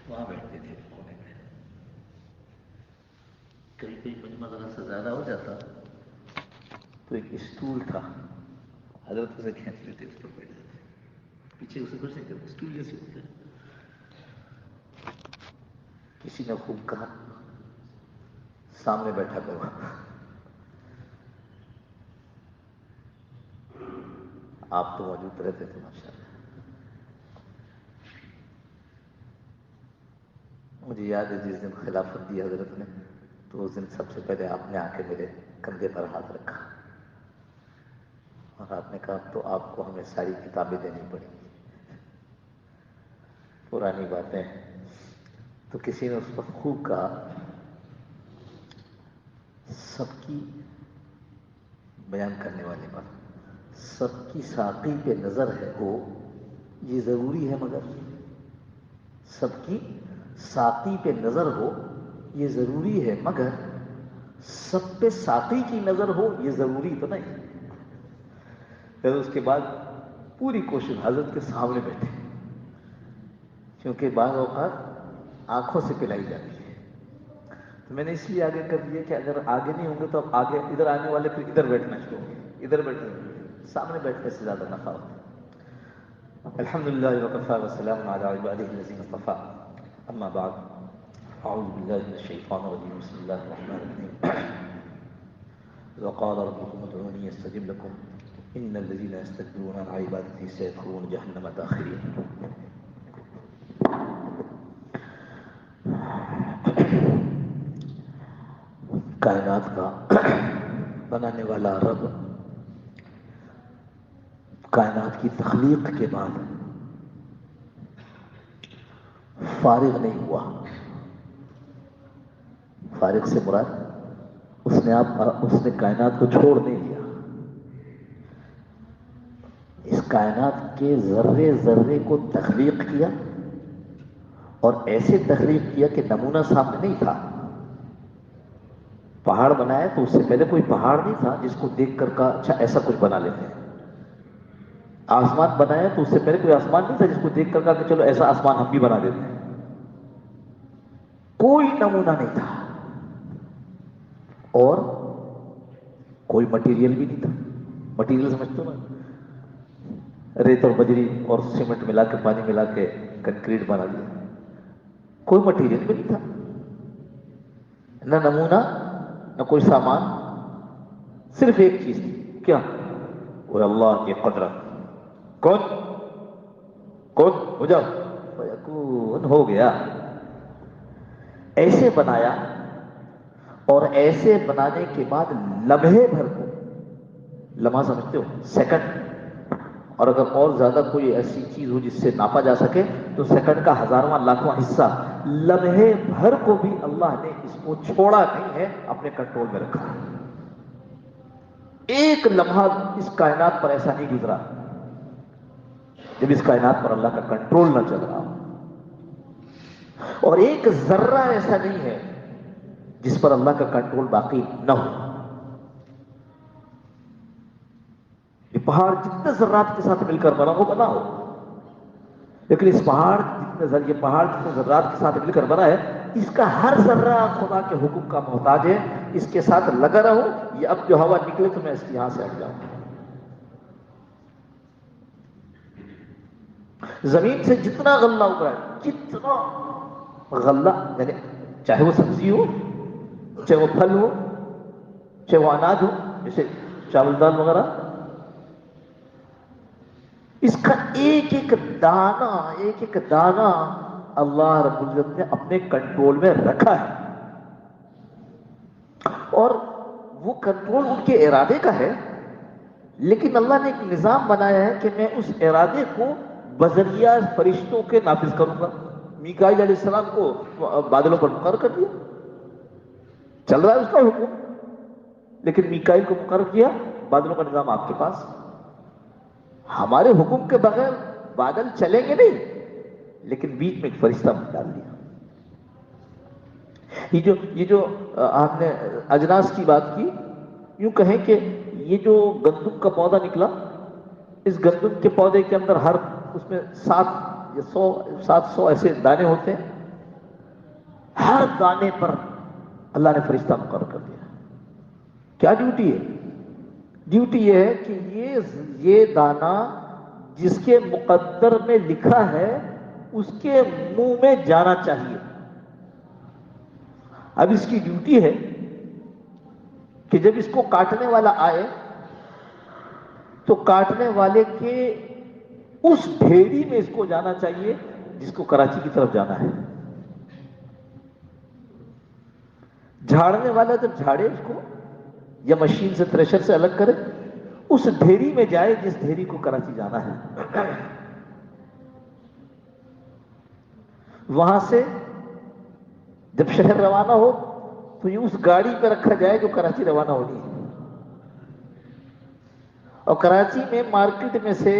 وہاں بیٹھتے تھے کونے میں. کبھی کبھی مجمع ذرا سے زیادہ ہو جاتا تو ایک اسٹول تھا، حضرت سے کھینچ لیتے اس پر بیٹھ جاتے، پیچھے اسے کچھ نہیں کرتے، اسٹول جیسے ہوتے. کسی نے خوب کہا سامنے بیٹھا کرو. آپ تو موجود رہتے تھے ماشاء اللہ. مجھے یاد ہے جس دن خلافت دی حضرت نے تو اس دن سب سے پہلے آپ نے آ کے میرے کندھے پر ہاتھ رکھا اور آپ نے کہا تو آپ کو ہمیں ساری کتابیں دینی پڑیں گی، پرانی باتیں. تو کسی نے اس پر خوب کہا سب کی بیان کرنے والے پر سب کی ساقی پہ نظر ہے ہو یہ ضروری ہے، مگر سب کی ساقی پہ نظر ہو یہ ضروری ہے، مگر سب پہ ساقی کی نظر ہو یہ ضروری تو نہیں. پھر اس کے بعد پوری کوشش حضرت کے سامنے بیٹھے، کیونکہ بعض اوقات آنکھوں سے پلائی جاتی ہے. تو میں نے اس لیے آگے کر دیا کہ اگر آگے نہیں ہوں گے تو اب آگے ادھر آنے والے پھر ادھر بیٹھنا شروع ہوں گے، ادھر بیٹھنے سامنے بیٹھنے سے زیادہ نفع ہوتا ہے. الحمدللہ وکفی وسلام علی عبادہ الذین اصطفی، اما بعد اعوذ باللہ من الشیطان الرجیم، بسم اللہ الرحمن الرحیم. وقال ربکم ادعونی استجب لکم ان الذین یستکبرون عن عبادتی سیدخلون جہنم داخرین. کائنات کا بنانے والا رب کائنات کی تخلیق کے بعد فارغ نہیں ہوا. فارغ سے مراد اس نے کائنات کو چھوڑ نہیں دیا. اس کائنات کے ذرے ذرے کو تخلیق کیا اور ایسے تخلیق کیا کہ نمونہ سامنے نہیں تھا. پہاڑ بنایا تو اس سے پہلے کوئی پہاڑ نہیں تھا جس کو دیکھ کر کہا اچھا ایسا کچھ بنا لیتے ہیں. آسمان بنایا تو اس سے پہلے کوئی آسمان نہیں تھا جس کو دیکھ کر کہا کہ چلو ایسا آسمان ہم بھی بنا دیتے ہیں. کوئی نمونہ نہیں تھا اور کوئی مٹیریل بھی نہیں تھا. مٹیریل سمجھتے ہو نا، ریت اور بجری اور سیمنٹ ملا کے پانی ملا کے کنکریٹ بنا دیا. کوئی مٹیریل بھی نہیں تھا، نہ نمونہ نہ کوئی سامان، صرف ایک چیز تھی. کیا؟ وہ اللہ کی قدرت. کون ہو جاؤ فیکون، ہو گیا. ایسے بنایا اور ایسے بنانے کے بعد لمحے بھر کو، لمحہ سمجھتے ہو سیکنڈ، اور اگر اور زیادہ کوئی ایسی چیز ہو جس سے ناپا جا سکے تو سیکنڈ کا ہزارواں لاکھواں حصہ، لمحے بھر کو بھی اللہ نے اس کو چھوڑا نہیں ہے، اپنے کنٹرول میں رکھا. ایک لمحہ اس کائنات پر ایسا نہیں گزرا جب اس کائنات پر اللہ کا کنٹرول نہ چل رہا. اور ایک ذرہ ایسا نہیں ہے جس پر اللہ کا کنٹرول باقی نہ ہو. یہ پہاڑ جتنے ذرات کے ساتھ مل کر بنا ہو، لیکن اس پہاڑ جتنے ذرات کے ساتھ مل کر بنا ہے، اس کا ہر ذرہ خدا کے حکم کا محتاج ہے. اس کے ساتھ لگا رہو، یہ اب جو ہوا نکلے تو میں اس یہاں سے ہٹ جاؤں. زمین سے جتنا غلہ اگا ہے، جتنا غلہ، یعنی چاہے وہ سبزی ہو، چاہے وہ پھل ہو، چاہے وہ اناج ہو، جیسے چاول دال وغیرہ، اس کا ایک ایک دانہ اللہ رب العزت نے اپنے کنٹرول میں رکھا ہے. اور وہ کنٹرول ان کے ارادے کا ہے، لیکن اللہ نے ایک نظام بنایا ہے کہ میں اس ارادے کو بذریعہ فرشتوں کے نافذ کروں گا. میکائیل علیہ السلام کو بادلوں پر مقرر کر دیا، چل رہا ہے اس کا حکم، لیکن میکائیل کو مقرر کیا، بادلوں کا نظام آپ کے پاس. ہمارے حکم کے بغیر بادل چلیں گے نہیں، لیکن بیچ میں ایک فرشتہ ڈال دیا. یہ جو آپ نے اجناس کی بات کی، یوں کہیں کہ یہ جو گندم کا پودا نکلا، اس گندم کے پودے کے اندر اس میں 700 ایسے دانے ہوتے ہیں. ہر دانے پر اللہ نے فرشتہ مقرر کر دیا. کیا ڈیوٹی ہے؟ ڈیوٹی یہ ہے کہ یہ دانہ جس کے مقدر میں لکھا ہے اس کے منہ میں جانا چاہیے. اب اس کی ڈیوٹی ہے کہ جب اس کو کاٹنے والا آئے تو کاٹنے والے کے اس ڈھیری میں اس کو جانا چاہیے جس کو کراچی کی طرف جانا ہے. جھاڑنے والا جب جھاڑے اس کو یا مشین سے تھریشر سے الگ کرے اس ڈھیری میں جائے جس ڈھیری کو کراچی جانا ہے. وہاں سے جب شہر روانہ ہو تو یہ اس گاڑی پہ رکھا جائے جو کراچی روانہ ہونی ہے. اور کراچی میں مارکیٹ میں سے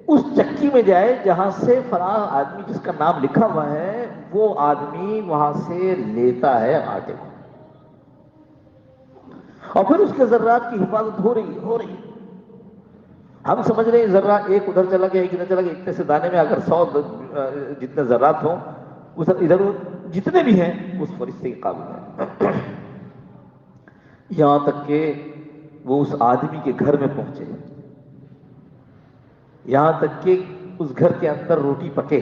اس چکی میں جائے جہاں سے فلاں آدمی جس کا نام لکھا ہوا ہے وہ آدمی وہاں سے لیتا ہے آٹے کو. اور پھر اس کے ذرات کی حفاظت ہو رہی ہے. ہم سمجھ رہے ہیں ذرہ ایک ادھر چلا گیا ایک ادھر چلا گیا. اتنے سے دانے میں اگر 100 جتنے ذرات ہوں وہ سب ادھر جتنے بھی ہیں اس فرشتے کے قابل ہیں. یہاں تک کہ وہ اس آدمی کے گھر میں پہنچے, یہاں تک کہ اس گھر کے اندر روٹی پکے.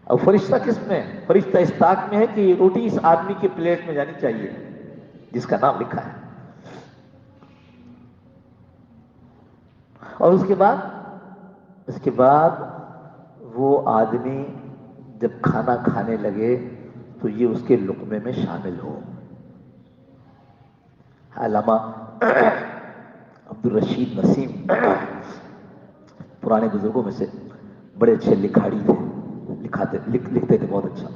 اور فرشتہ کس میں؟ فرشتہ اس طاق میں ہے کہ یہ روٹی اس آدمی کے پلیٹ میں جانی چاہیے جس کا نام لکھا ہے. اور اس کے بعد وہ آدمی جب کھانا کھانے لگے تو یہ اس کے لقمے میں شامل ہو. علامہ عبد الرشید نسیم پرانے بزرگوں میں سے بڑے اچھے لکھاڑی تھے, لکھتے تھے بہت اچھا.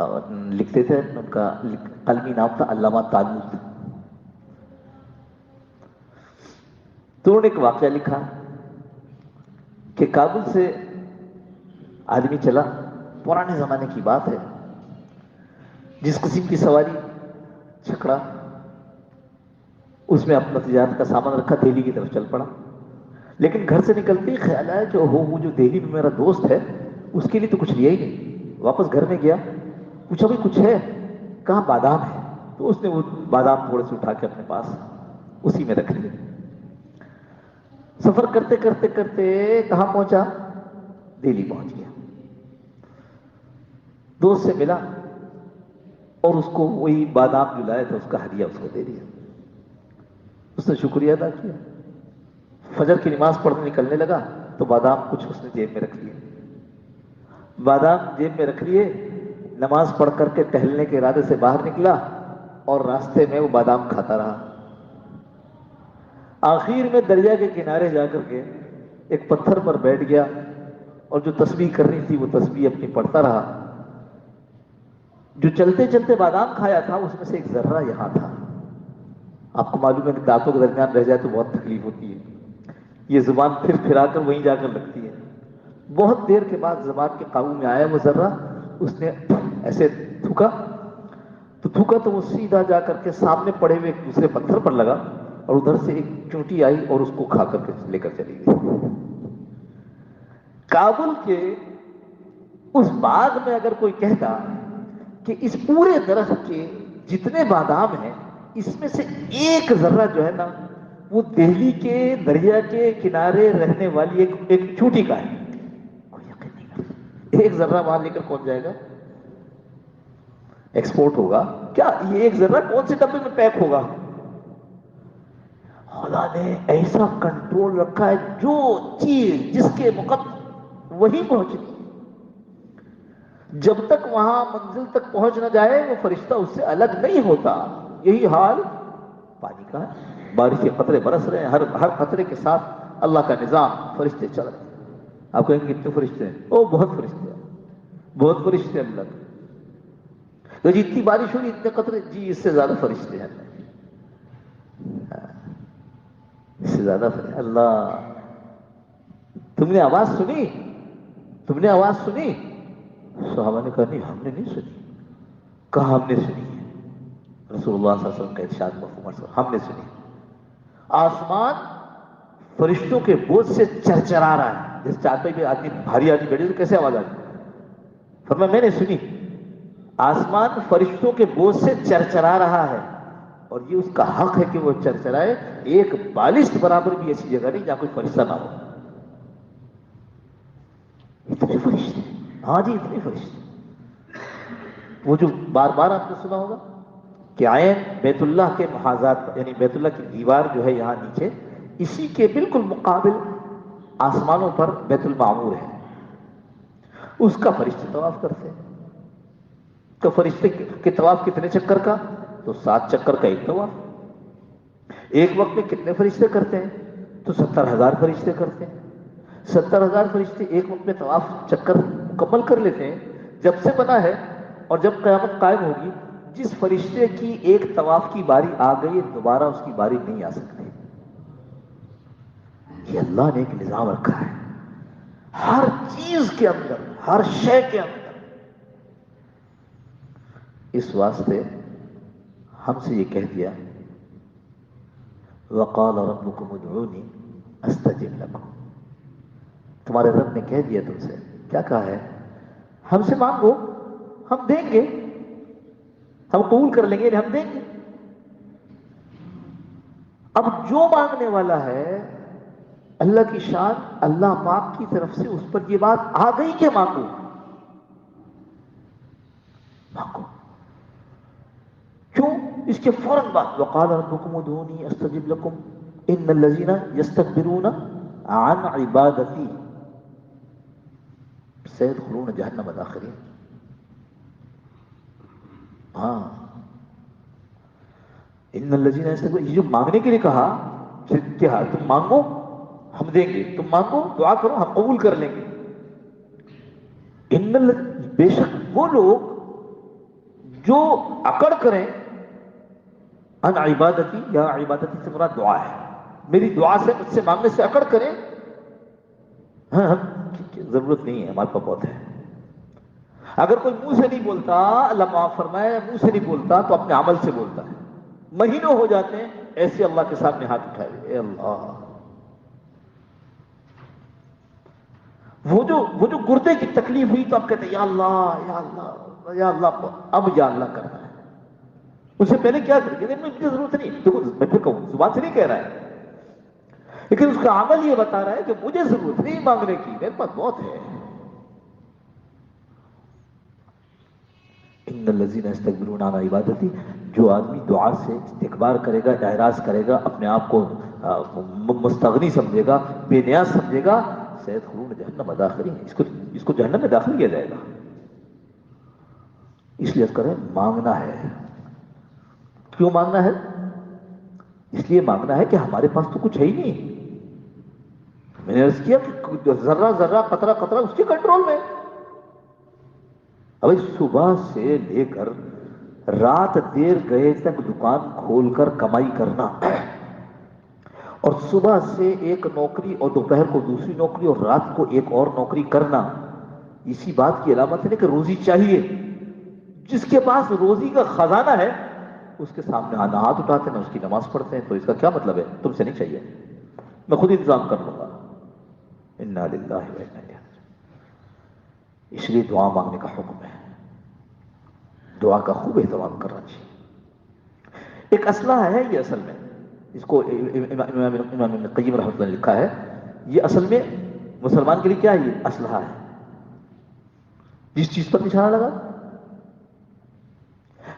اور لکھتے تھے, ان کا قلمی نام تھا علامہ تالمود. تو انہوں نے ایک واقعہ لکھا کہ کابل سے آدمی چلا, پرانے زمانے کی بات ہے, جس قسم کی سواری چھکڑا اس میں اپنا تجارت کا سامان رکھا, دہلی کی طرف چل پڑا. لیکن گھر سے نکلتے ہی خیال آیا کہ وہ جو دہلی میں میرا دوست ہے اس کے لیے تو کچھ لیا ہی نہیں. واپس گھر میں گیا, پوچھا بھائی کچھ ہے؟ کہاں بادام ہے. تو اس نے وہ بادام تھوڑے سے اٹھا کے اپنے پاس اسی میں رکھ لیے. سفر کرتے کرتے کرتے کہاں پہنچا؟ دہلی پہنچ گیا. دوست سے ملا اور اس کو وہی بادام جو لایا تھا اس کا ہدیہ اس کو دے دیا. اس نے شکریہ ادا کیا. فجر کی نماز پڑھنے نکلنے لگا تو بادام کچھ اس نے جیب میں رکھ لیے. بادام جیب میں رکھ لیے, نماز پڑھ کر کے ٹہلنے کے ارادے سے باہر نکلا اور راستے میں وہ بادام کھاتا رہا. آخر میں دریا کے کنارے جا کر کے ایک پتھر پر بیٹھ گیا اور جو تسبیح کرنی تھی وہ تسبیح اپنی پڑھتا رہا. جو چلتے چلتے بادام کھایا تھا اس میں سے ایک ذرہ یہاں تھا. آپ کو معلوم ہے کہ دانتوں کے درمیان رہ جائے تو بہت تکلیف ہوتی ہے. یہ زبان پھر پھرا کر وہیں جا کر لگتی ہے. بہت دیر کے بعد زبان کے قابو میں آیا وہ ذرہ. اس نے ایسے تھوکا تو وہ سیدھا جا کر کے سامنے پڑے ہوئے ایک دوسرے پتھر پر لگا اور ادھر سے ایک چونٹی آئی اور اس کو کھا کر کے لے کر چلی گئی. کابل کے اس باغ میں اگر کوئی کہتا کہ اس پورے درخت کے جتنے بادام ہیں اس میں سے ایک ذرہ جو ہے نا وہ دہلی کے دریا کے کنارے رہنے والی ایک چونٹی کا ہے, کوئی یقین نہیں کرتا. ایک ذرہ وہاں لے کر کون جائے گا؟ ایکسپورٹ ہوگا کیا؟ یہ ایک ذرہ کون سے ڈبے میں پیک ہوگا؟ خدا نے ایسا کنٹرول رکھا ہے, جو چیز جس کے مقدر وہی پہنچنی. جب تک وہاں منزل تک پہنچ نہ جائے وہ فرشتہ اس سے الگ نہیں ہوتا. یہی حال پانی کا ہے. بارش کے قطرے برس رہے ہیں, ہر قطرے کے ساتھ اللہ کا نظام, فرشتے چل رہے ہیں. آپ کہیں گے کتنے فرشتے ہیں؟ او بہت فرشتے ہیں, بہت فرشتے اللہ کے. تو جی اتنی بارش ہوئی اتنے قطرے, جی اس سے زیادہ فرشتے ہیں, اس سے زیادہ فرشتے. اللہ, تم نے آواز سنی؟ تم نے آواز سنی؟ صحابہ نے کہا نہیں ہم نے نہیں سنی. کہا ہم نے سنی ہے. رسول اللہ صلی اللہ علیہ وسلم کا ارشاد مفہوم, ہم نے سنی. آسمان فرشتوں کے بوجھ سے چرچرا رہا ہے. جس چارپائی پہ آدمی بھاری آدمی بیٹھے تو کیسے آواز آتی؟ فرمایا میں نے سنی آسمان فرشتوں کے بوجھ سے چرچرا رہا ہے اور یہ اس کا حق ہے کہ وہ چرچرائے. ایک بالشت برابر بھی ایسی جگہ نہیں جہاں کوئی فرشتہ نہ ہو. اتنے فرشتے, ہاں جی اتنے فرشتے. وہ جو بار بار آپ نے سنا ہوگا کہ آئے بیت اللہ کے محاذات پر, یعنی بیت اللہ کی دیوار جو ہے یہاں نیچے, اسی کے بالکل مقابل آسمانوں پر بیت المعمور ہے. اس کا فرشتے طواف کرتے ہیں. تو فرشتے کے طواف کتنے چکر کا؟ تو 7 چکر کا ایک طواف. ایک وقت میں کتنے فرشتے کرتے ہیں؟ تو 70,000 فرشتے کرتے ہیں. 70,000 فرشتے ایک وقت میں طواف چکر مکمل کر لیتے ہیں. جب سے بنا ہے اور جب قیامت قائم ہوگی, جس فرشتے کی ایک طواف کی باری آ گئی دوبارہ اس کی باری نہیں آ سکتی. یہ اللہ نے ایک نظام رکھا ہے ہر چیز کے اندر, ہر شے کے اندر. اس واسطے ہم سے یہ کہہ دیا وقال ربکم ادعونی استجب لکم. تمہارے رب نے کہہ دیا تم سے, کیا کہا ہے؟ ہم سے مانگو ہم دیں گے, ہم قبول کر لیں گے, ہم دیں گے. اب جو مانگنے والا ہے اللہ کی شان, اللہ پاک کی طرف سے اس پر یہ بات آ گئی کہ مانگو, مانگو. کیوں؟ اس کے فوراً بعد وقال ربکم ادعونی استجب لکم ان الذین یستکبرون عن عبادتی سیدخلون جہنم داخرین. ہاں ان الذین یستکبرون, یہ جو مانگنے کے لیے کہا کیا تم مانگو ہم دیں گے, تم مانگو دعا کرو ہم قبول کر لیں گے. بے شک وہ لوگ جو اکڑ کریں ان عبادتی, یا عبادتی سے مراد دعا ہے, میری دعا سے مجھ سے مانگنے سے اکڑ کریں, ہاں ضرورت نہیں ہے ہمارے پاس بہت ہے. اگر کوئی منہ سے نہیں بولتا, اللہ معاف فرمائے, منہ سے نہیں بولتا تو اپنے عمل سے بولتا ہے. مہینوں ہو جاتے ہیں ایسے اللہ کے سامنے ہاتھ اٹھائے, اے اللہ. وہ جو گردے کی تکلیف ہوئی تو آپ کہتے ہیں یا اللہ یا اللہ یا اللہ, اب یا اللہ کرنا ہے. اس سے پہلے کیا کریں؟ مجھے ضرورت نہیں, دیکھو میں پھر کہوں زبان سے نہیں کہہ رہا ہے, لیکن اس کا عمل یہ بتا رہا ہے کہ مجھے ضرورت نہیں مانگنے کی, میرے پاس بہت ہے. ان الذین یستکبرون عن عبادتی, جو آدمی دعا سے استکبار کرے گا, اعراض کرے گا, اپنے آپ کو مستغنی سمجھے گا, بے نیاز سمجھے گا, سیدخلون جہنم داخرین, اس کو جہنم میں داخل کیا جائے گا. اس لیے کریں مانگنا ہے. کیوں مانگنا ہے؟ اس لیے مانگنا ہے کہ ہمارے پاس تو کچھ ہے ہی نہیں. میں نے عرض کیا کہ ذرہ ذرہ قطرہ قطرہ اس کے کنٹرول میں. ابھی صبح سے لے کر رات دیر گئے تک دکان کھول کر کمائی کرنا, اور صبح سے ایک نوکری اور دوپہر کو دوسری نوکری اور رات کو ایک اور نوکری کرنا, اسی بات کی علامت ہے کہ روزی چاہیے. جس کے پاس روزی کا خزانہ ہے اس کے سامنے نہ ہاتھ اٹھاتے نہ اس کی نماز پڑھتے ہیں. تو اس کا کیا مطلب ہے؟ تم سے نہیں چاہیے, میں خود انتظام کر لوں گا. انا للہ و انا الیہ راجعون. اس لیے دعا مانگنے کا حکم ہے, دعا کا خوب اہتمام کرنا چاہیے. ایک اسلحہ ہے یہ اصل میں, اس کو امام ابن قیم رحمۃ اللہ نے لکھا ہے, یہ اصل میں مسلمان کے لیے کیا ہے؟ یہ اسلحہ ہے. جس چیز پر نشانہ لگا,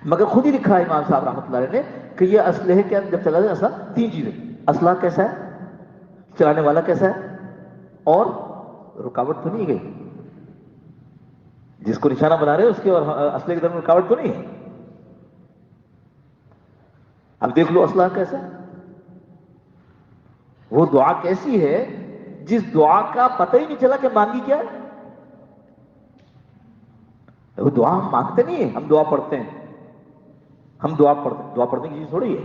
مگر خود ہی لکھا ہے امام صاحب رحمۃ اللہ علیہ نے کہ یہ اسلحے کے اندر جب چلا جائے اسلحہ 3 چیزیں, اسلحہ کیسا ہے, چلانے والا کیسا ہے, اور رکاوٹ تو نہیں گئی. جس کو نشانہ بنا رہے ہیں اس کے اور اسلحے کے درمیان رکاوٹ تو نہیں ہے. اب دیکھ لو اسلحہ کیسا ہے. وہ دعا کیسی ہے جس دعا کا پتہ ہی نہیں چلا کہ مانگی کیا ہے. وہ دعا ہم مانگتے نہیں ہیں, ہم دعا پڑھتے ہیں. ہم دعا پڑھنے کی چیز تھوڑی ہے.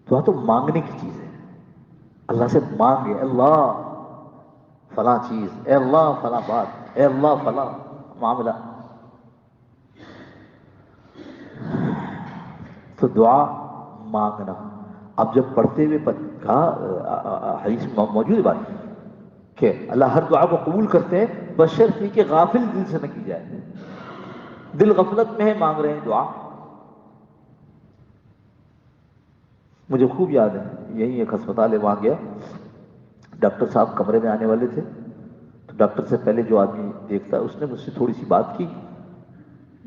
دعا تو مانگنے کی چیز ہے. اللہ سے مانگے, اللہ فلاں چیز, اے اللہ فلاں بات, اے اللہ فلاں معاملہ. تو دعا مانگنا. اب جب پڑھتے ہوئے کہا حدیث موجود ہے بات, کہ اللہ ہر دعا کو قبول کرتے ہیں، بشرط کہ غافل دل سے نہ کی جائے. دل غفلت میں ہے، مانگ رہے ہیں دعا. مجھے خوب یاد ہے، یہی ایک ہسپتال ہے، وہاں گیا، ڈاکٹر صاحب کمرے میں آنے والے تھے، تو ڈاکٹر سے پہلے جو آدمی دیکھتا ہے اس نے مجھ سے تھوڑی سی بات کی.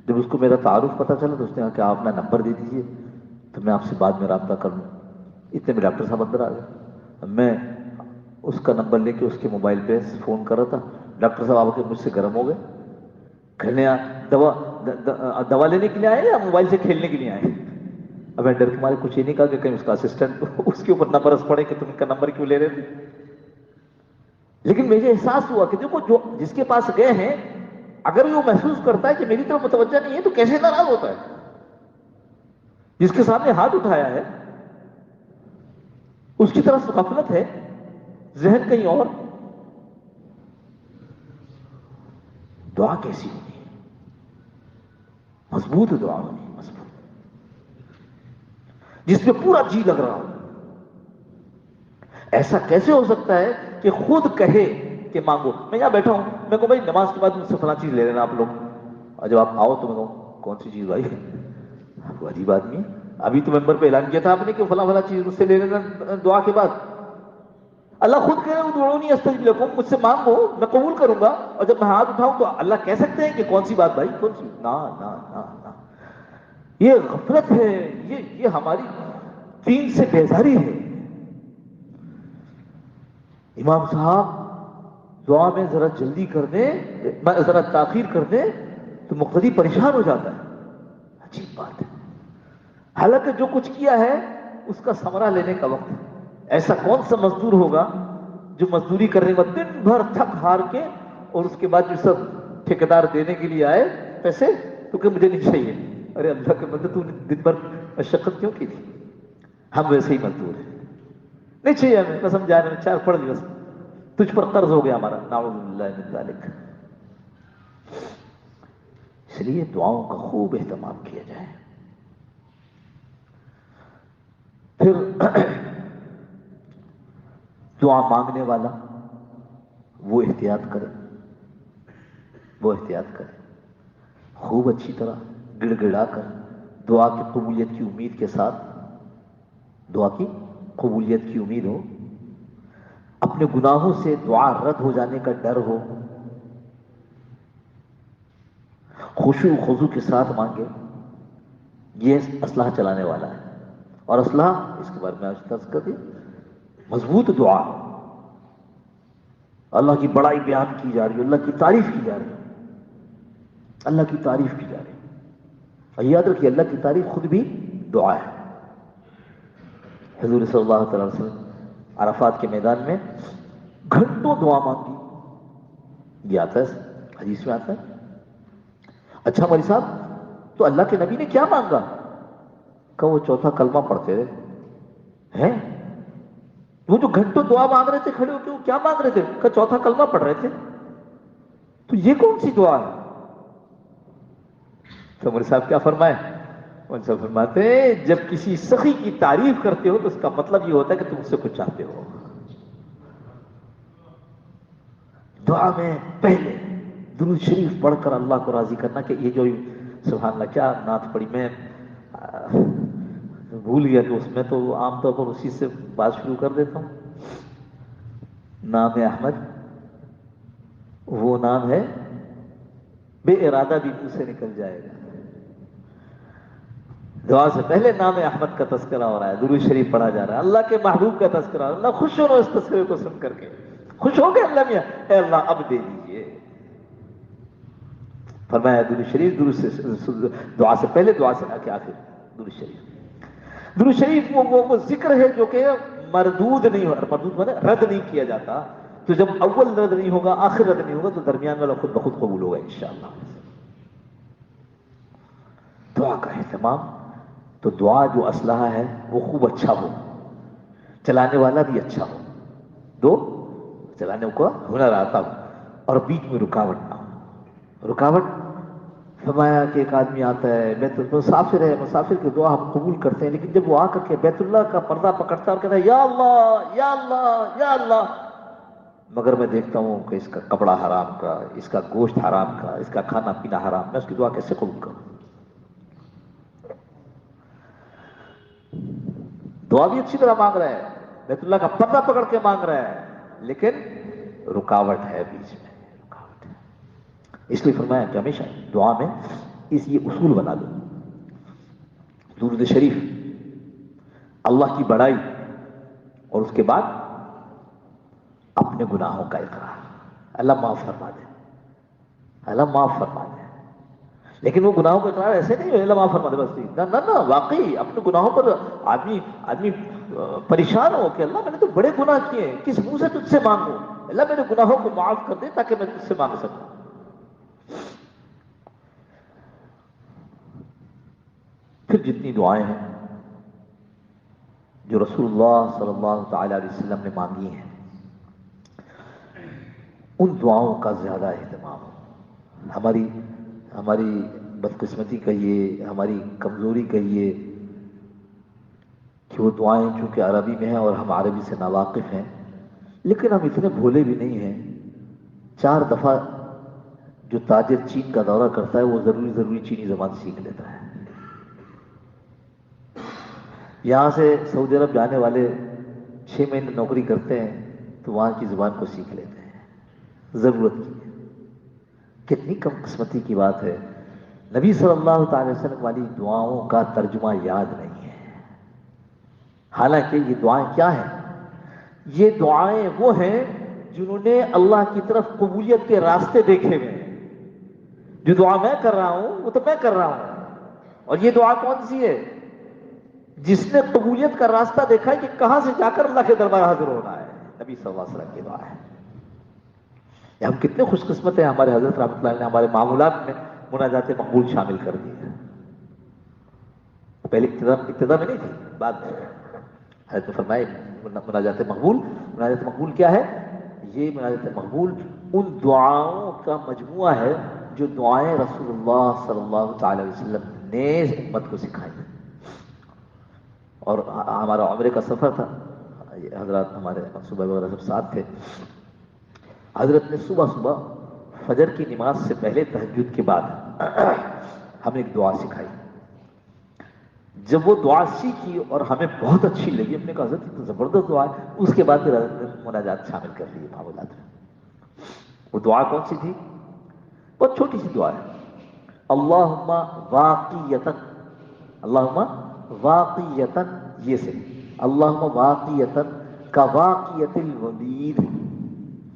جب اس کو میرا تعارف پتہ چلا تو اس نے کہا کہ آپ اپنا نمبر دے دیجئے تو میں آپ سے بعد میں رابطہ کر لوں. اتنے میں ڈاکٹر صاحب اندر آ گئے. میں اس کا نمبر لے کے اس کے موبائل پہ فون کر رہا تھا. ڈاکٹر صاحب آ کے مجھ سے گرم ہو گئے، کہنے دوا لینے کے لیے آئے یا موبائل سے کھیلنے کے لیے آئے؟ اب میں ڈر کے مارے کچھ یہ نہیں کہا کہ کہیں اس کا اسسٹنٹ اس کے اوپر نہ برس پڑے کہ تم ان کا نمبر کیوں لے رہے تھے. لیکن مجھے احساس ہوا کہ دیکھو جو جس کے پاس گئے ہیں، اگر وہ محسوس کرتا ہے کہ میری طرف متوجہ نہیں ہے تو کیسے ناراض ہوتا ہے. جس کے سامنے ہاتھ اٹھایا ہے اس کی طرف غفلت ہے، ذہن کہیں اور. دعا کیسی ہونی ہے؟ مضبوط دعا ہونی ہے، مضبوط، جس میں پورا جی لگ رہا ہو. ایسا کیسے ہو سکتا ہے کہ خود کہے کہ مانگو؟ میں یہاں بیٹھا ہوں، میں کہوں بھائی نماز کے بعد مجھ سے فلاں چیز لے لینا آپ لوگ، اور جب آپ آؤ تو میں کہوں کون سی چیز بھائی؟ آپ کو عجیب آدمی ہے. ابھی تو ممبر پہ اعلان کیا تھا آپ نے کہ فلاں فلاں چیز مجھ سے لے لینا دعا کے بعد. اللہ خود کہہ رہے ہیں ادعونی استجب لکم، مجھ سے مانگو میں قبول کروں گا. اور جب میں ہاتھ اٹھاؤں تو اللہ کہہ سکتے ہیں کہ کون سی بات بھائی، کون سی؟ نا نا نا نا، یہ غفلت ہے، یہ ہماری دین سے بیزاری ہے. امام صاحب دعا میں ذرا جلدی کر دیں، ذرا تاخیر کر دیں تو مقتدی پریشان ہو جاتا ہے. عجیب بات ہے. حالانکہ جو کچھ کیا ہے اس کا ثمرہ لینے کا وقت ہے. ایسا کون سا مزدور ہوگا جو مزدوری کرنے کے بعد دن بھر تھک ہار کے اور اس کے بعد جو سب ٹھیکیدار دینے کے لیے آئے پیسے تو کہ مجھے نہیں چاہیے؟ ارے اللہ کے بندے تو دن بھر مشقت کیوں کی تھی؟ ہم ویسے ہی مزدور ہیں، نہیں چاہیے ہمیں، قسم جانے میں 4 پڑھ لی بس، تجھ پر قرض ہو گیا ہمارا، نعوذ باللہ من ذالک. اس لیے دعاؤں کا خوب اہتمام کیا جائے. پھر دعا مانگنے والا وہ احتیاط کرے، وہ احتیاط کرے، خوب اچھی طرح گڑ گڑا کر دعا کی قبولیت کی امید کے ساتھ، دعا کی قبولیت کی امید ہو، اپنے گناہوں سے دعا رد ہو جانے کا ڈر ہو، خشوع و خضوع کے ساتھ مانگے. یہ اسلحہ چلانے والا ہے. اور اسلحہ اس کے بارے میں آج کر دی، مضبوط دعا، اللہ کی بڑائی بیان کی جا رہی ہے، اللہ کی تعریف کی جا رہی ہے، اللہ کی تعریف کی جا رہی ہے. اور یاد رکھیے اللہ کی تعریف خود بھی دعا ہے. حضور صلی اللہ تعالی وسلم عرفات کے میدان میں گھنٹوں دعا مانگی، یہ آتا ہے حدیث میں آتا ہے. اچھا مولوی صاحب تو اللہ کے نبی نے کیا مانگا؟ کہ وہ چوتھا کلمہ پڑھتے ہیں. وہ جو گھنٹوں دعا مانگ رہے تھے کھڑے ہو کے، وہ کیا مانگ رہے تھے؟ کہ چوتھا کلمہ پڑھ رہے تھے. تو یہ کون سی دعا ہے؟ تو مولوی صاحب کیا فرمائے؟ ان سے فرماتے ہیں جب کسی سخی کی تعریف کرتے ہو تو اس کا مطلب یہ ہوتا ہے کہ تم اس سے کچھ چاہتے ہو. دعا میں پہلے درود شریف پڑھ کر اللہ کو راضی کرنا. کہ یہ جو سبحان اللہ کیا نعت پڑھی، میں بھول گیا کہ اس میں تو عام طور پر اسی سے بات شروع کر دیتا ہوں. نام احمد وہ نام ہے بے ارادہ بھی منہ سے نکل جائے گا. دعا سے پہلے نام احمد کا تذکرہ ہو رہا ہے، درود شریف پڑھا جا رہا ہے، اللہ کے محبوب کا تذکرہ. اللہ خوش ہو رہا ہے اس تذکرے کو سن کر کے، خوش ہو گئے اللہ میاں، اے اللہ اب دے دیجیے. فرمایا درود شریف، درود سے دعا سے پہلے، دعا سے آ کے آخر درود شریف. درود شریف وہ ذکر ہے جو کہ مردود نہیں ہو، مردود مانے رد نہیں کیا جاتا. تو جب اول رد نہیں ہوگا، آخر رد نہیں ہوگا، تو درمیان والا خود بخود قبول ہوگا انشاءاللہ. دعا کا اہتمام. تو دعا جو اسلحہ ہے وہ خوب اچھا ہو، چلانے والا بھی اچھا ہو، دو چلانے کو ہنر آتا ہو، اور بیچ میں رکاوٹ نہ ہو. رکاوٹ فرمایا کہ ایک آدمی آتا ہے، مسافر ہے، مسافر کی دعا ہم قبول کرتے ہیں، لیکن جب وہ آ کر کے بیت اللہ کا پردہ پکڑتا ہے اور کہتا ہے یا اللہ یا اللہ یا اللہ، مگر میں دیکھتا ہوں کہ اس کا کپڑا حرام کا، اس کا گوشت حرام کا، اس کا کھانا پینا حرام، میں اس کی دعا کیسے قبول کروں؟ دعا بھی اچھی طرح مانگ رہا ہے، بیت اللہ کا پردہ پکڑ کے مانگ رہا ہے، لیکن رکاوٹ ہے بیچ میں، رکاوٹ ہے۔ اس لیے فرمایا کہ ہمیشہ دعا میں یہ اصول بنا لو، درود شریف، اللہ کی بڑائی، اور اس کے بعد اپنے گناہوں کا اقرار، اللہ معاف فرما دے، اللہ معاف فرما دے۔ لیکن وہ گناہوں کا اقرار ایسے نہیں ہے اللہ معاف فرما دے بس، نہ نہ نہ، واقعی اپنے گناہوں پر آدمی پریشان ہو کہ اللہ میں نے تو بڑے گناہ کیے ہیں، کس منہ سے تجھ سے مانگوں، اللہ میرے گناہوں کو معاف کر دے تاکہ میں تجھ سے مانگ سکوں۔ پھر جتنی دعائیں ہیں جو رسول اللہ صلی اللہ تعالی علیہ وسلم نے مانگی ہیں، ان دعاؤں کا زیادہ اہتمام ہو۔ ہماری بدقسمتی کہیے، ہماری کمزوری کہیے کہ وہ دعائیں چونکہ عربی میں ہیں اور ہم عربی سے ناواقف ہیں، لیکن ہم اتنے بھولے بھی نہیں ہیں۔ 4 دفعہ جو تاجر چین کا دورہ کرتا ہے وہ ضروری چینی زبان سیکھ لیتا ہے۔ یہاں سے سعودی عرب جانے والے 6 مہینے نوکری کرتے ہیں تو وہاں کی زبان کو سیکھ لیتے ہیں، ضرورت کی ہے۔ کتنی کم قسمتی کی بات ہے، نبی صلی اللہ تعالی وسلم والی دعاؤں کا ترجمہ یاد نہیں ہے۔ حالانکہ یہ دعائیں کیا ہیں؟ یہ دعائیں وہ ہیں جنہوں نے اللہ کی طرف قبولیت کے راستے دیکھے ہوئے ہیں۔ جو دعا میں کر رہا ہوں وہ تو میں کر رہا ہوں، اور یہ دعا کون سی ہے؟ جس نے قبولیت کا راستہ دیکھا ہے کہ کہاں سے جا کر اللہ کے دربار حاضر ہونا ہے، نبی صلی اللہ علیہ وسلم کی دعا ہے۔ ہم کتنے خوش قسمت ہیں، ہمارے حضرت رحمۃ اللہ علیہ نے ہمارے معمولات میں مناجات مقبول شامل کر دی ہے۔ پہلے ابتدا میں نہیں تھی، بعد میں حضرت نے فرمائے مناجات مقبول کیا ہے؟ یہ مناجات مقبول ان دعاؤں کا مجموعہ ہے جو دعائیں رسول اللہ صلی اللہ تعالی وسلم نے امت کو سکھائی۔ اور ہمارا عمرے کا سفر تھا، حضرات ہمارے صبح وغیرہ سب ساتھ تھے۔ حضرت نے صبح فجر کی نماز سے پہلے تہجد کے بعد ہمیں ایک دعا سکھائی۔ جب وہ دعا سیکھی اور ہمیں بہت اچھی لگی، ہم نے کہا حضرت یہ تو زبردست دعا ہے۔ اس کے بعد پھر حضرت نے مناجات شامل کر لی معمولات میں۔ وہ دعا کون سی تھی؟ بہت چھوٹی سی دعا ہے، اللہم واقیتن، اللہم واقیتن، یہ سے اللہم واقیتن کواقیت الولید،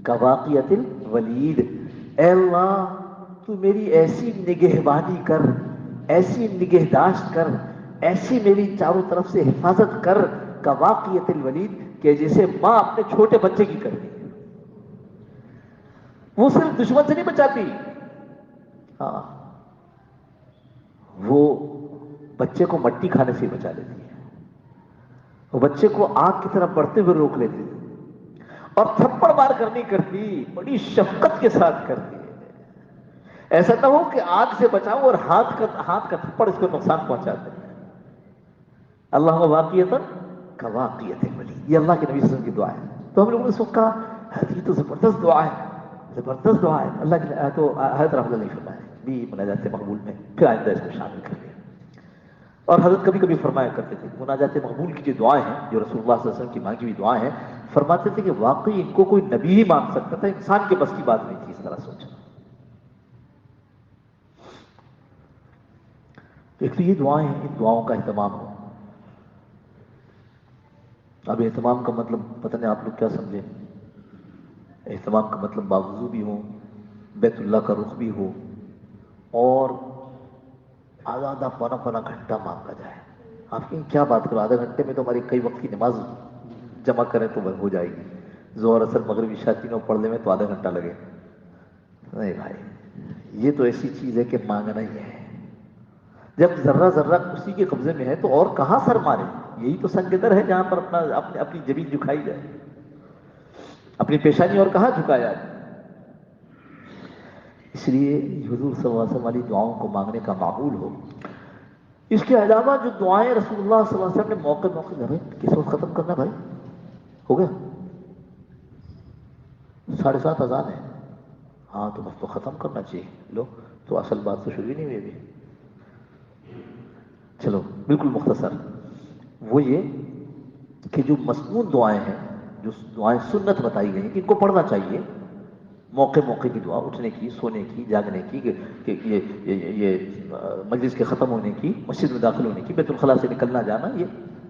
کواقیت الولید، اے اللہ تو میری ایسی نگہبانی کر، ایسی نگہداشت کر، ایسی میری چاروں طرف سے حفاظت کر، کواقیت الولید، کہ جیسے ماں اپنے چھوٹے بچے کی کرتی ہے۔ وہ صرف دشمن سے نہیں بچاتی، ہاں وہ بچے کو مٹی کھانے سے بچا لیتی ہے، وہ بچے کو آگ کی طرف بڑھتے ہوئے روک لیتی ہے، اور تھپڑ مار کر نہیں کرتی، بڑی شفقت کے ساتھ کرتی ہے۔ ایسا نہ ہو کہ آگ سے بچاؤ اور ہاتھ کا تھپڑ اس کو نقصان پہنچاتے ہیں۔ اللہ واقعیتاً کواقعیت الولید، یہ اللہ کے نبی صلی اللہ علیہ وسلم کی دعا ہے۔ تو ہم لوگوں نے سن کہا یہ تو زبردست دعا ہے، زبردست دعا ہے، اللہ کی تو حضرت رحمۃ اللہ علیہ فرمایا بھی مناجات مقبول میں پھر آئندہ اس کو شامل کر لیا۔ اور حضرت کبھی کبھی فرمایا کرتے تھے مناجات مقبول کی جو دعائیں ہیں، جو رسول اللہ صلی اللہ علیہ وسلم کی مانگی ہوئی دعائیں ہیں، فرماتے تھے کہ واقعی ان کو کوئی نبی ہی مانگ سکتا تھا، انسان کے بس کی بات نہیں تھی اس طرح سوچنا۔ ایک تو یہ دعائیں ہیں، ان دعاؤں کا اہتمام ہو۔ اب اہتمام کا مطلب پتہ نہیں آپ لوگ کیا سمجھیں؟ اہتمام کا مطلب باوضو بھی ہو، بیت اللہ کا رخ بھی ہو، اور آدھا پونا گھنٹہ مانگا جائے۔ آپ کی کیا بات کرو، آدھا گھنٹے میں تو ہماری کئی وقت کی نماز جمع کریں تو ہو جائے گی، ظہر اثر مغرب عشاء تینوں پڑھ لیں میں تو آدھا گھنٹہ لگے۔ نہیں بھائی، یہ تو ایسی چیز ہے کہ مانگنا ہی ہے۔ جب ذرہ ذرہ اسی کے قبضے میں ہے تو اور کہاں سر مارے؟ یہی تو سنگ در ہے جہاں پر اپنی زمین جھکائی جائے، اپنی پیشانی اور کہاں جھکایا جائے۔ اس لیے حضور صلی اللہ علیہ وسلم والی دعاؤں کو مانگنے کا معمول ہو۔ اس کے علاوہ جو دعائیں رسول اللہ صلی اللہ علیہ وسلم نے موقع کس وقت ختم کرنا بھائی؟ ہو گیا؟ 7:30 اذان ہے. ہاں تو بس تو ختم کرنا چاہیے. لو تو اصل بات تو شروع ہی نہیں ہوئی ابھی. چلو بالکل مختصر وہ یہ کہ جو مسنون دعائیں ہیں، جو دعائیں سنت بتائی گئی ہیں کہ ان کو پڑھنا چاہیے، موقع موقع کی دعا، اٹھنے کی، سونے کی، جاگنے کی، کہ یہ مجلس کے ختم ہونے کی، مسجد میں داخل ہونے کی، بیت الخلاء سے نکلنا جانا،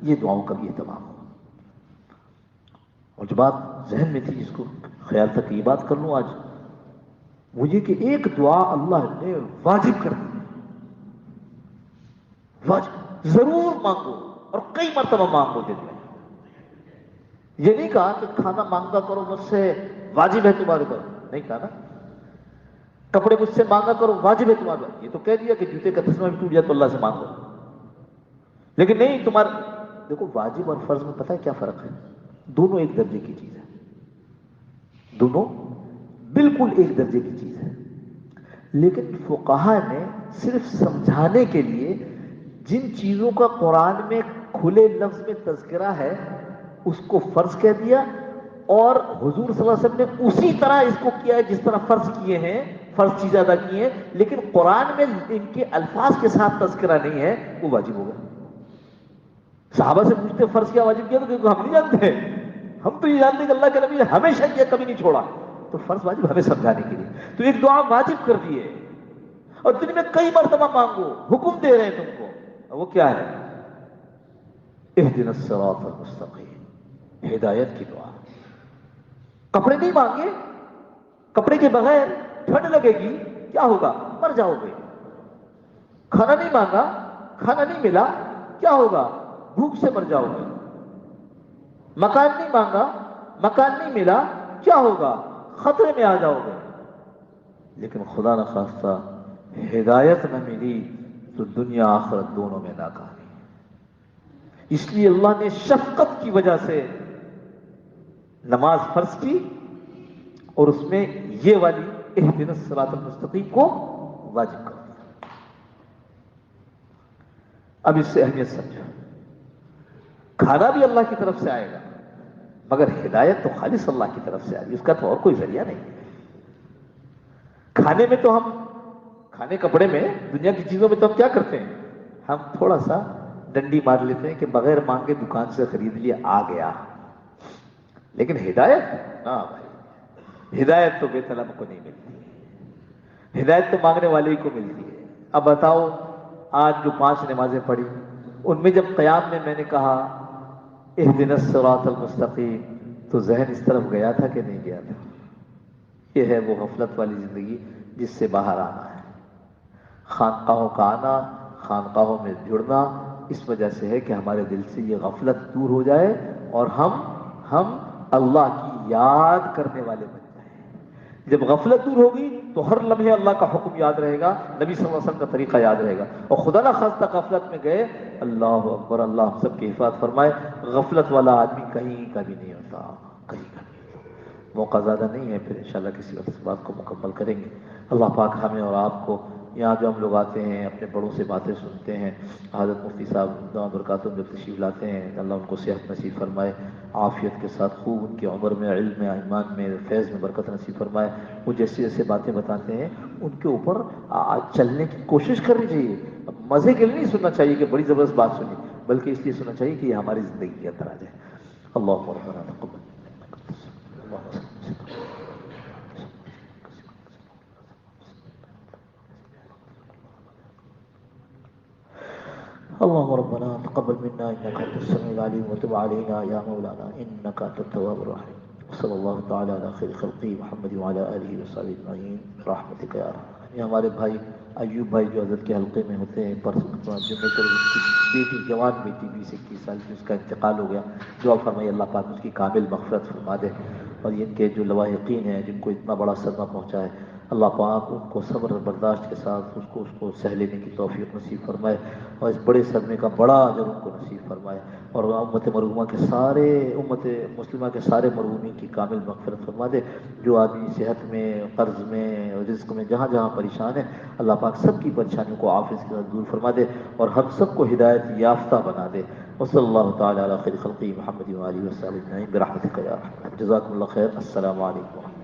یہ دعاؤں کا بھی اہتمام ہو. اور جو بات ذہن میں تھی جس کو خیال تھا کہ یہ بات کر لوں آج، وہ یہ کہ ایک دعا اللہ نے واجب کر دی. واجب ضرور مانگو اور کئی مرتبہ مانگو دن میں. یہ نہیں کہا کہ کھانا مانگا کرو مجھ سے، واجب ہے تمہارے پر. نہیں کہا نا. کپڑے مجھ سے مانگا کرو، واجب ہے تمہارے پر. یہ تو کہہ دیا کہ جوتے کا تسمہ بھی ٹوٹ جائے تو اللہ سے مانگو. لیکن نہیں تمہارا، دیکھو واجب اور فرض میں پتہ ہے کیا فرق ہے؟ دونوں ایک درجے کی چیز ہے. دونوں بالکل ایک درجے کی چیز ہے. لیکن فقہا نے صرف سمجھانے کے لیے جن چیزوں کا قرآن میں کھلے لفظ میں تذکرہ ہے اس کو فرض کہہ دیا، اور حضور صلی اللہ علیہ وسلم نے اسی طرح اس کو کیا ہے جس طرح فرض کیے ہیں، فرض چیزیں ادا کی ہیں. لیکن قرآن میں ان کے الفاظ کے ساتھ تذکرہ نہیں ہے، وہ واجب ہوگا. صحابہ سے پوچھتے فرض کیا واجب کیا، تو ہم نہیں جانتے. ہم تو یہ جانتے کہ اللہ کے نبی نے ہمیشہ کیا، کبھی نہیں چھوڑا. تو فرض واجب ہمیں سمجھانے کے لیے تو ایک دعا واجب کر دیے، اور دن میں کئی مرتبہ مانگو، حکم دے رہے ہیں تم کو. وہ کیا ہے؟ اہدنا الصراط المستقیم، ہدایت کی دعا. کپڑے نہیں مانگے، کپڑے کے بغیر ٹھنڈ لگے گی، کیا ہوگا؟ مر جاؤ گے. کھانا نہیں مانگا، کھانا نہیں ملا، کیا ہوگا؟ بھوک سے مر جاؤ گے. مکان نہیں مانگا، مکان نہیں ملا، کیا ہوگا؟ خطرے میں آ جاؤ گے. لیکن خدا نہ خواستہ ہدایت نہ ملی تو دنیا آخرت دونوں میں ناکامی. اس لیے اللہ نے شفقت کی وجہ سے نماز فرض کی، اور اس میں یہ والی اہدنا الصراط المستقیم کو واجب کر دیا. اب اس سے اہمیت سمجھو. کھانا بھی اللہ کی طرف سے آئے گا، مگر ہدایت تو خالص اللہ کی طرف سے آئے گی، اس کا تو اور کوئی ذریعہ نہیں. کھانے میں تو ہم، کھانے کپڑے میں، دنیا کی چیزوں میں تو ہم کیا کرتے ہیں؟ ہم تھوڑا سا ڈنڈی مار لیتے ہیں کہ بغیر مانگے دکان سے خرید لیا، آ گیا. لیکن ہدایت نہ بھائی، ہدایت تو بے طلب کو نہیں ملتی، ہدایت تو مانگنے والے ہی کو ملتی ہے. اب بتاؤ، آج جو 5 نمازیں پڑھی، ان میں جب قیام میں نے کہا اہدنا الصراط المستقیم، تو ذہن اس طرف گیا تھا کہ نہیں گیا تھا؟ یہ ہے وہ غفلت والی زندگی جس سے باہر آنا ہے. خانقاہوں کا آنا، خانقاہوں میں جڑنا اس وجہ سے ہے کہ ہمارے دل سے یہ غفلت دور ہو جائے اور ہم اللہ کی یاد کرنے والے بن جائیں. جب غفلت دور ہوگی تو ہر لمحے اللہ کا حکم یاد رہے گا، نبی صلی اللہ علیہ وسلم کا طریقہ یاد رہے گا. اور خدا نہ خواستہ غفلت میں گئے، اللہ اکبر، اللہ ہم سب کی حفاظت فرمائے، غفلت والا آدمی کہیں کا بھی نہیں ہوتا، کہیں کا نہیں ہوتا. موقع زیادہ نہیں ہے، پھر انشاءاللہ کسی وقت اس بات کو مکمل کریں گے. اللہ پاک ہمیں اور آپ کو، یہاں جو ہم لوگ آتے ہیں اپنے بڑوں سے باتیں سنتے ہیں، حضرت مفتی صاحب دامت برکاتہم جب تشریف لاتے ہیں، اللہ ان کو صحت نصیب فرمائے، عافیت کے ساتھ خوب ان کی عمر میں، علم میں، ایمان میں، فیض میں برکت نصیب فرمائے. وہ جیسے جیسے باتیں بتاتے ہیں ان کے اوپر چلنے کی کوشش کرنی چاہیے. مزے کے لیے نہیں سننا چاہیے کہ بڑی زبردست بات سنی، بلکہ اس لیے سننا چاہیے کہ یہ ہماری زندگی کے اندر آ جائے. اللہ ربنا تقبل. اللهم ربنا تقبل منا انك انت السميع العليم وتب علينا يا مولانا انك انت التواب الرحيم. صلی اللہ تعالی علی خیر خلقی محمد وعلی آلہ وصحبہ اجمعین برحمتک یا ارحم. یہ ہمارے بھائی ایوب بھائی جو حضرت کے حلقے میں ہوتے ہیں، پرسوں جمعے کو اس کی بیٹی، جوان بیٹی 20-21 سال کی، اس کا انتقال ہو گیا. دعا فرمائیے اللہ پاک اس کی کامل مغفرت فرما دے، اور ان کے جو لواحقین ہیں جن کو اتنا بڑا صدمہ پہنچا ہے، اللہ پاک ان کو صبر اور برداشت کے ساتھ اس کو سہ لینے کی توفیق نصیب فرمائے، اور اس بڑے صدمے کا بڑا اجر ان کو نصیب فرمائے، اور امت مرحومہ کے سارے، امت مسلمہ کے سارے مرحومین کی کامل مغفرت فرما دے. جو آدمی صحت میں، قرض میں، رزق میں، جہاں جہاں پریشان ہے، اللہ پاک سب کی پریشانیوں کو عافیت کے ساتھ دور فرما دے، اور ہم سب کو ہدایت یافتہ بنا دے. وصلی اللہ تعالی علی خیر خلقی محمد وآلہ وصحبہ اجمعین برحمتک یا ارحم. جزاکم اللہ خیر. السلام علیکم.